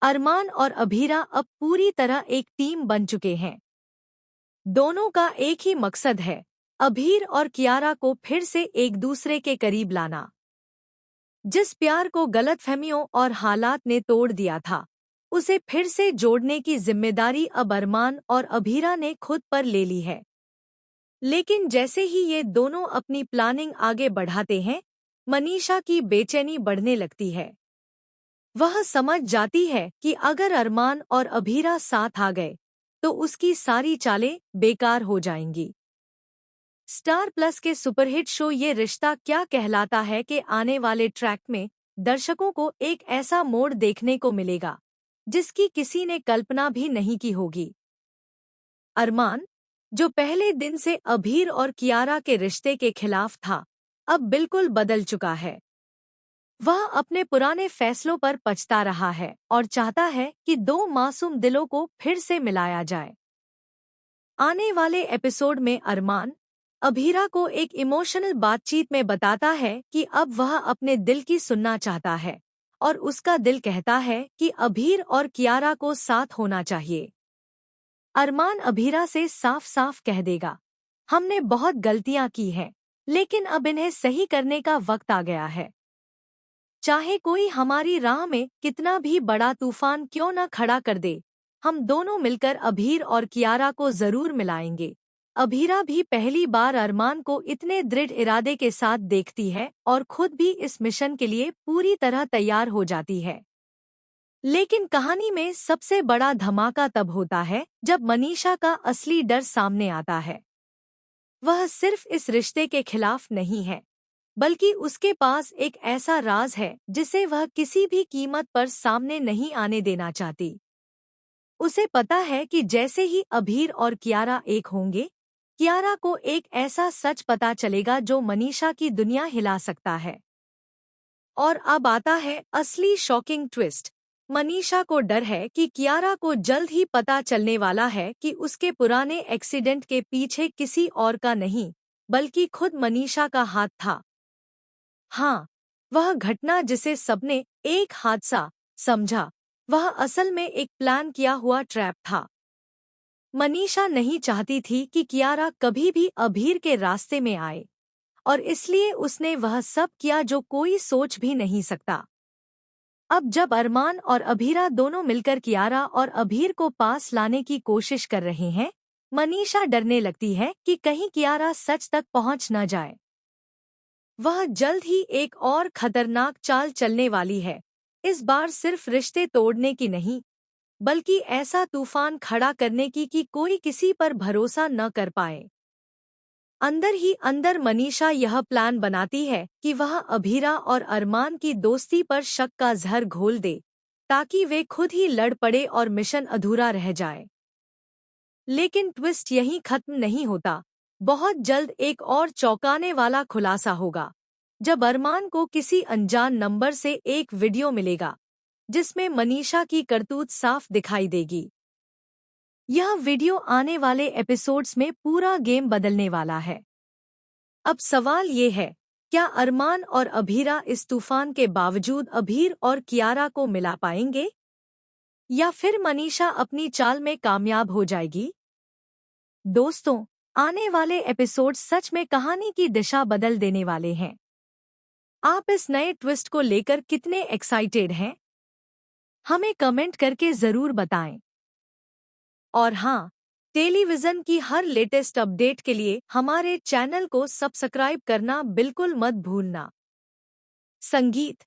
अरमान और अभीरा अब पूरी तरह एक टीम बन चुके हैं। दोनों का एक ही मकसद है, अभीर और कियारा को फिर से एक दूसरे के करीब लाना। जिस प्यार को गलतफहमियों और हालात ने तोड़ दिया था, उसे फिर से जोड़ने की जिम्मेदारी अब अरमान और अभीरा ने खुद पर ले ली है। लेकिन जैसे ही ये दोनों अपनी प्लानिंग आगे बढ़ाते हैं, मनीषा की बेचैनी बढ़ने लगती है। वह समझ जाती है कि अगर अरमान और अभीरा साथ आ गए तो उसकी सारी चालें बेकार हो जाएंगी। स्टार प्लस के सुपरहिट शो ये रिश्ता क्या कहलाता है के आने वाले ट्रैक में दर्शकों को एक ऐसा मोड़ देखने को मिलेगा जिसकी किसी ने कल्पना भी नहीं की होगी। अरमान, जो पहले दिन से अभीर और कियारा के रिश्ते के खिलाफ था, अब बिल्कुल बदल चुका है। वह अपने पुराने फैसलों पर पछता रहा है और चाहता है कि दो मासूम दिलों को फिर से मिलाया जाए। आने वाले एपिसोड में अरमान अभीरा को एक इमोशनल बातचीत में बताता है कि अब वह अपने दिल की सुनना चाहता है और उसका दिल कहता है कि अभीर और कियारा को साथ होना चाहिए। अरमान अभीरा से साफ साफ कह देगा, हमने बहुत गलतियां की हैं, लेकिन अब इन्हें सही करने का वक्त आ गया है। चाहे कोई हमारी राह में कितना भी बड़ा तूफान क्यों न खड़ा कर दे, हम दोनों मिलकर अभीर और कियारा को जरूर मिलाएंगे। अभीरा भी पहली बार अरमान को इतने दृढ़ इरादे के साथ देखती है और खुद भी इस मिशन के लिए पूरी तरह तैयार हो जाती है। लेकिन कहानी में सबसे बड़ा धमाका तब होता है जब मनीषा का असली डर सामने आता है। वह सिर्फ इस रिश्ते के खिलाफ नहीं है, बल्कि उसके पास एक ऐसा राज है जिसे वह किसी भी कीमत पर सामने नहीं आने देना चाहती। उसे पता है कि जैसे ही अभीर और कियारा एक होंगे, कियारा को एक ऐसा सच पता चलेगा जो मनीषा की दुनिया हिला सकता है। और अब आता है असली शॉकिंग ट्विस्ट। मनीषा को डर है कि कियारा को जल्द ही पता चलने वाला है कि उसके पुराने एक्सीडेंट के पीछे किसी और का नहीं, बल्कि खुद मनीषा का हाथ था। हाँ, वह घटना जिसे सबने एक हादसा समझा, वह असल में एक प्लान किया हुआ ट्रैप था। मनीषा नहीं चाहती थी कि कियारा कभी भी अभीर के रास्ते में आए, और इसलिए उसने वह सब किया जो कोई सोच भी नहीं सकता। अब जब अरमान और अभीरा दोनों मिलकर कियारा और अभीर को पास लाने की कोशिश कर रहे हैं, मनीषा डरने लगती है कि कहीं कियारा सच तक पहुंच न जाए। वह जल्द ही एक और खतरनाक चाल चलने वाली है, इस बार सिर्फ रिश्ते तोड़ने की नहीं, बल्कि ऐसा तूफान खड़ा करने की कि कोई किसी पर भरोसा न कर पाए। अंदर ही अंदर मनीषा यह प्लान बनाती है कि वह अभीरा और अरमान की दोस्ती पर शक का जहर घोल दे, ताकि वे खुद ही लड़ पड़े और मिशन अधूरा रह जाए। लेकिन ट्विस्ट यहीं खत्म नहीं होता। बहुत जल्द एक और चौंकाने वाला खुलासा होगा, जब अरमान को किसी अनजान नंबर से एक वीडियो मिलेगा जिसमें मनीषा की करतूत साफ दिखाई देगी। यह वीडियो आने वाले एपिसोड्स में पूरा गेम बदलने वाला है। अब सवाल ये है, क्या अरमान और अभीरा इस तूफान के बावजूद अभीर और कियारा को मिला पाएंगे, या फिर मनीषा अपनी चाल में कामयाब हो जाएगी? दोस्तों, आने वाले एपिसोड सच में कहानी की दिशा बदल देने वाले हैं। आप इस नए ट्विस्ट को लेकर कितने एक्साइटेड हैं? हमें कमेंट करके जरूर बताएं। और हाँ, टेलीविजन की हर लेटेस्ट अपडेट के लिए हमारे चैनल को सब्सक्राइब करना बिल्कुल मत भूलना। संगीत